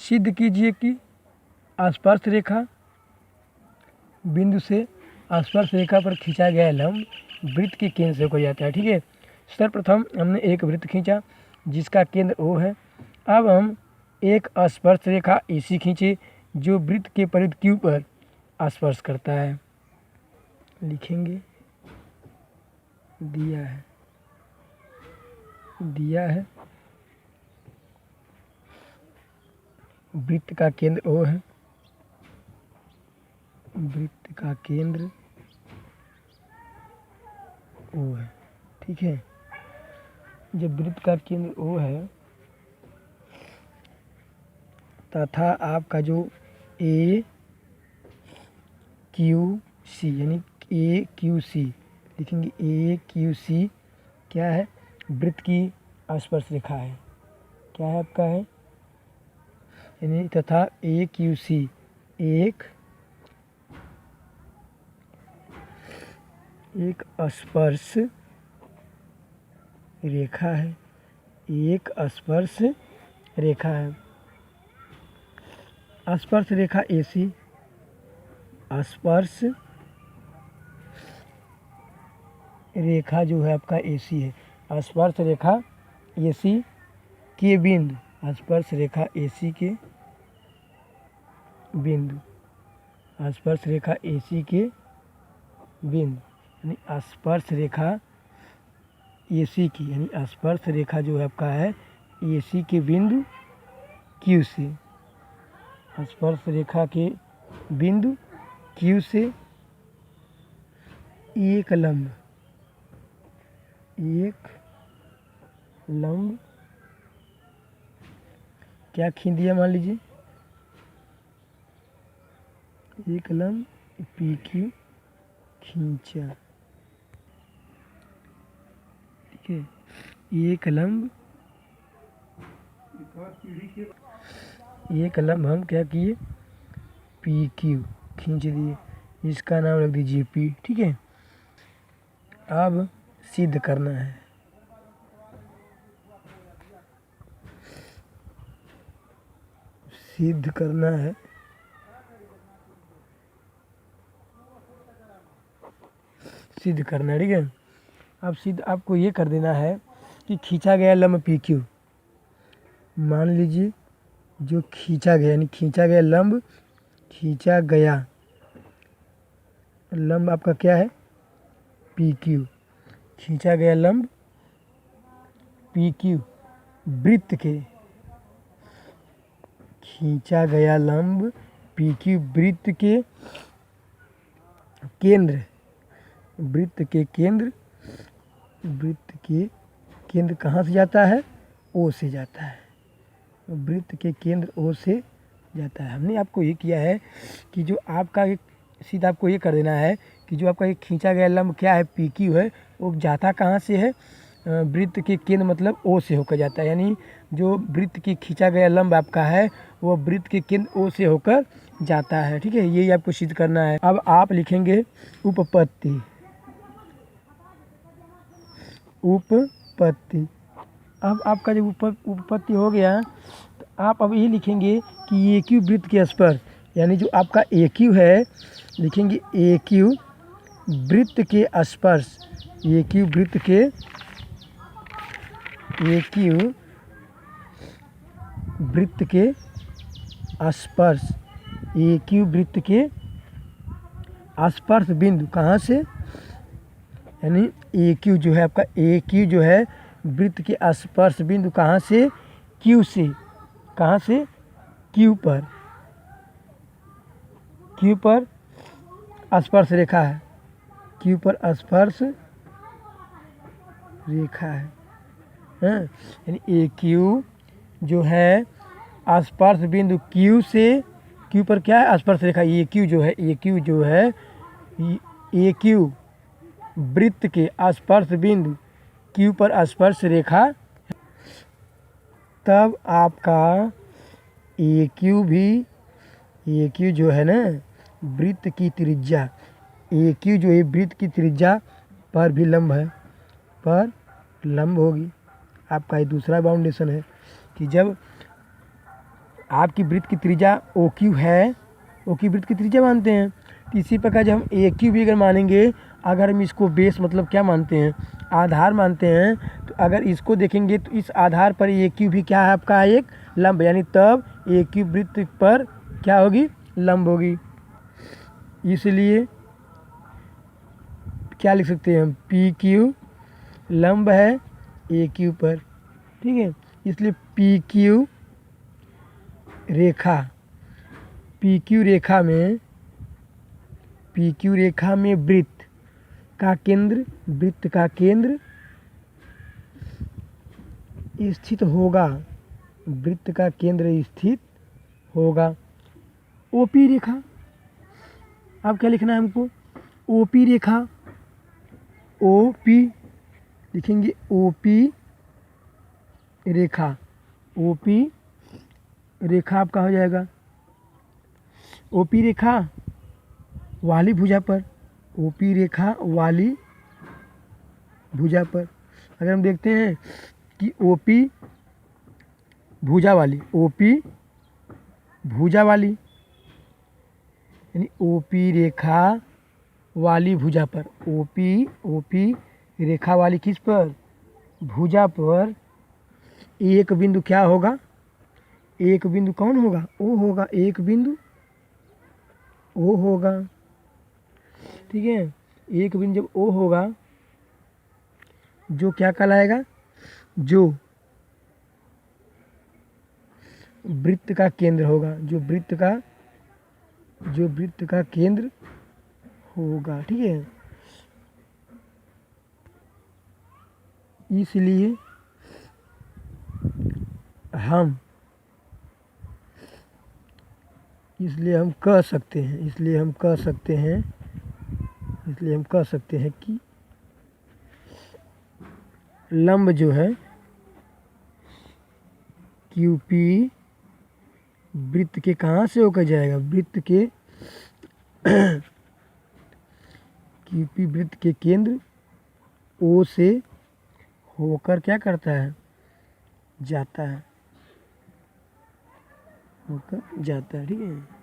सिद्ध कीजिए कि स्पर्श रेखा बिंदु से स्पर्श रेखा पर खींचा गया लंब वृत्त के केंद्र से होकर जाता है। ठीक है, सर्वप्रथम हमने एक वृत्त खींचा जिसका केंद्र O है। अब हम एक स्पर्श रेखा AC खींचे जो वृत्त के परिध Q पर स्पर्श करता है। लिखेंगे दिया है वृत्त का केंद्र O है, वृत्त का केंद्र O है। ठीक है, जब वृत्त का केंद्र O है तथा आपका जो AQC यानी AQC लिखेंगे, AQC क्या है? वृत्त की स्पर्श रेखा है। क्या है आपका है? यानी तथा AQC एक स्पर्श रेखा है, एक स्पर्श रेखा है। स्पर्श रेखा AC, स्पर्श रेखा जो है आपका AC है। स्पर्श रेखा AC के बिंदु, स्पर्श रेखा AC के बिंदु, स्पर्श रेखा AC के बिंदु यानी स्पर्श रेखा AC की, यानी स्पर्श रेखा जो है आपका है AC के बिंदु Q से, स्पर्श रेखा के बिंदु Q से एक लंब क्या खींच दिया? मान लीजिए एक लंब PQ खींचा। ठीक है, एक लंब हम क्या किए? PQ खींच दिए, इसका नाम रख दीजिए P। ठीक है, अब सिद्ध करना है। ठीक है, अब सिद्ध आपको ये कर देना है कि खींचा गया लंब PQ, मान लीजिए जो खींचा गया यानी खींचा गया लंब आपका क्या है? PQ। खींचा गया लंब PQ वृत्त के, खींचा गया लंब PQ वृत्त के केंद्र, वृत्त के केंद्र कहाँ से जाता है? O से जाता है। वृत्त के केंद्र O से जाता है। हमने आपको ये किया है कि जो आपका एक सीधा आपको ये कर देना है कि जो आपका एक खींचा गया लंब क्या है? PQ है, वो जाता कहाँ से है? वृत्त के केंद्र मतलब O से होकर जाता है। यानी जो वृत्त की खींचा गया लंब आपका है वो वृत्त के केंद्र O से होकर जाता है। ठीक है, यही आपको सिद्ध करना है। अब आप लिखेंगे उपपत्ति। अब आपका जब उपपत्ति हो गया तो आप अब ये लिखेंगे कि AQ वृत्त के स्पर्श, यानी जो आपका AQ है लिखेंगे AQ वृत्त के स्पर्श, AQ वृत्त के स्पर्श, AQ वृत्त के स्पर्श बिंदु कहाँ से? यानी AQ जो है आपका AQ जो है वृत्त के स्पर्श बिंदु कहाँ से? Q से। कहाँ से? Q पर स्पर्श रेखा है, Q पर स्पर्श रेखा है। यानी AQ जो है स्पर्श बिंदु Q से, Q पर क्या है? स्पर्श रेखा। AQ जो है AQ वृत्त के स्पर्श बिंदु Q पर स्पर्श रेखा। तब आपका AQ जो है ना वृत्त की त्रिज्या, AQ जो है वृत्त की त्रिज्या पर भी लंब है, पर लंब होगी। आपका ये दूसरा बाउंडेशन है कि जब आपकी वृत्त की त्रिज्या ओ क्यू है, ओ की वृत्त की त्रिज्या मानते हैं। तो इसी प्रकार जब हम ए क्यू भी अगर मानेंगे, अगर हम इसको बेस मतलब क्या मानते हैं, आधार मानते हैं, तो अगर इसको देखेंगे तो इस आधार पर ए क्यू भी क्या है आपका एक लंब, यानी तब ए क्यू वृत्त पर क्या होगी, लंब होगी। इसलिए क्या लिख सकते हैं हम, पी क्यू लंब है ए क्यू पर, ठीक है। इसलिए पी क्यू रेखा, पी क्यू रेखा में, पी क्यू रेखा में वृत्त का केंद्र, वृत्त का केंद्र स्थित होगा, वृत्त का केंद्र स्थित होगा। ओपी रेखा, अब क्या लिखना है हमको, ओपी रेखा, ओपी लिखेंगे, ओपी रेखा, ओपी रेखा आपका हो जाएगा, ओपी रेखा वाली भुजा पर, ओपी रेखा वाली भुजा पर। अगर हम देखते हैं कि ओपी भुजा वाली, ओपी भुजा वाली यानी ओपी रेखा वाली भुजा पर, ओपी रेखा वाली किस पर, भुजा पर एक बिंदु क्या होगा, एक बिंदु कौन होगा, ओ होगा, एक बिंदु ओ होगा, ठीक है। एक बिंदु जब ओ होगा, जो क्या कहलाएगा, जो वृत्त का केंद्र होगा, जो वृत्त का केंद्र होगा, ठीक है। इसलिए हम कह सकते हैं, इसलिए हम कह सकते हैं कि लंब जो है क्यूपी वृत्त के कहाँ से होकर जाएगा, वृत्त के क्यूपी वृत्त के केंद्र ओ से होकर क्या करता है, जाता है, होकर जाता है, ठीक है।